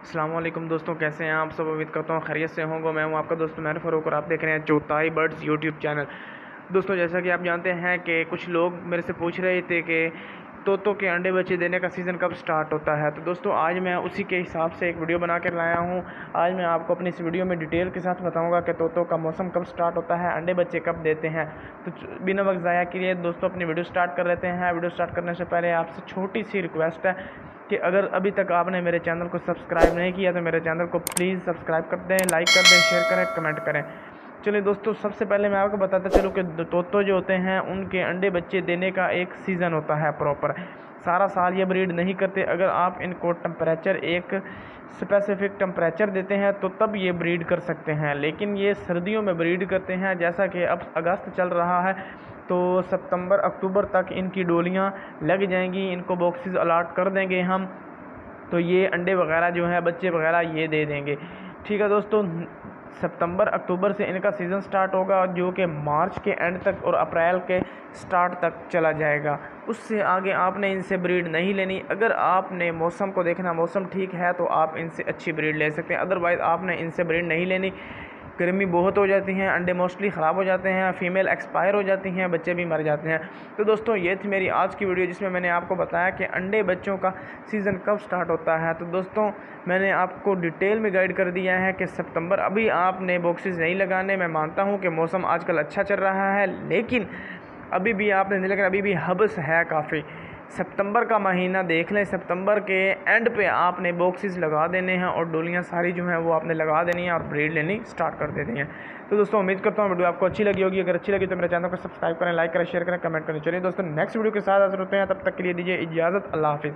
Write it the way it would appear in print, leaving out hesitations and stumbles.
अस्सलाम वालेकुम दोस्तों, कैसे हैं आप सब। उम्मीद करता हूँ खैरियत से होंगे। मैं हूँ आपका दोस्त मैर फ़ारूक और आप देख रहे हैं चौथाई बर्ड्स यूट्यूब चैनल। दोस्तों, जैसा कि आप जानते हैं कि कुछ लोग मेरे से पूछ रहे थे कि तोतों के अंडे बच्चे देने का सीज़न कब स्टार्ट होता है। तो दोस्तों, आज मैं उसी के हिसाब से एक वीडियो बना कर लाया हूँ। आज मैं आपको अपनी इस वीडियो में डिटेल के साथ बताऊँगा कि तोतों का मौसम कब स्टार्ट होता है, अंडे बच्चे कब देते हैं। तो बिना वक्त ज़ाया किए दोस्तों अपनी वीडियो स्टार्ट कर लेते हैं। वीडियो स्टार्ट करने से पहले आपसे छोटी सी रिक्वेस्ट है कि अगर अभी तक आपने मेरे चैनल को सब्सक्राइब नहीं किया तो मेरे चैनल को प्लीज़ सब्सक्राइब कर दें, लाइक कर दें, शेयर करें, कमेंट करें। चलिए दोस्तों, सबसे पहले मैं आपको बताता चलूँ कि तोते जो होते हैं उनके अंडे बच्चे देने का एक सीज़न होता है प्रॉपर। सारा साल ये ब्रीड नहीं करते। अगर आप इनको टेम्परेचर एक स्पेसिफिक टेम्परेचर देते हैं तो तब ये ब्रीड कर सकते हैं, लेकिन ये सर्दियों में ब्रीड करते हैं। जैसा कि अब अगस्त चल रहा है तो सितंबर अक्टूबर तक इनकी डोलियां लग जाएंगी, इनको बॉक्सेस अलाट कर देंगे हम, तो ये अंडे वगैरह जो है बच्चे वगैरह ये दे देंगे। ठीक है दोस्तों, सितंबर अक्टूबर से इनका सीज़न स्टार्ट होगा जो कि मार्च के एंड तक और अप्रैल के स्टार्ट तक चला जाएगा। उससे आगे आपने इनसे ब्रीड नहीं लेनी। अगर आपने मौसम को देखना, मौसम ठीक है तो आप इनसे अच्छी ब्रीड ले सकते हैं, अदरवाइज़ आपने इनसे ब्रीड नहीं लेनी। गर्मी बहुत हो जाती हैं, अंडे मोस्टली ख़राब हो जाते हैं, फ़ीमेल एक्सपायर हो जाती हैं, बच्चे भी मर जाते हैं। तो दोस्तों, ये थी मेरी आज की वीडियो जिसमें मैंने आपको बताया कि अंडे बच्चों का सीज़न कब स्टार्ट होता है। तो दोस्तों, मैंने आपको डिटेल में गाइड कर दिया है कि सितंबर, अभी आपने बॉक्सेस नहीं लगाने। मैं मानता हूँ कि मौसम आजकल अच्छा चल रहा है, लेकिन अभी भी आपने नहीं लगाना, अभी भी हब्स है काफ़ी। सितंबर का महीना देख लें, सितंबर के एंड पे आपने बॉक्सेस लगा देने हैं और डोलियां सारी जो हैं वो आपने लगा देनी है और ब्रीड लेनी स्टार्ट कर देनी है। तो दोस्तों, उम्मीद करता हूँ वीडियो आपको अच्छी लगी होगी। अगर अच्छी लगी तो मेरे चैनल को सब्सक्राइब करें, लाइक करें, शेयर करें, कमेंट करें। चलिए दोस्तों, नेक्स्ट वीडियो के साथ हाजिर होते हैं, तब तक के लिए दीजिए इजाज़त। अल्लाह हाफिज़।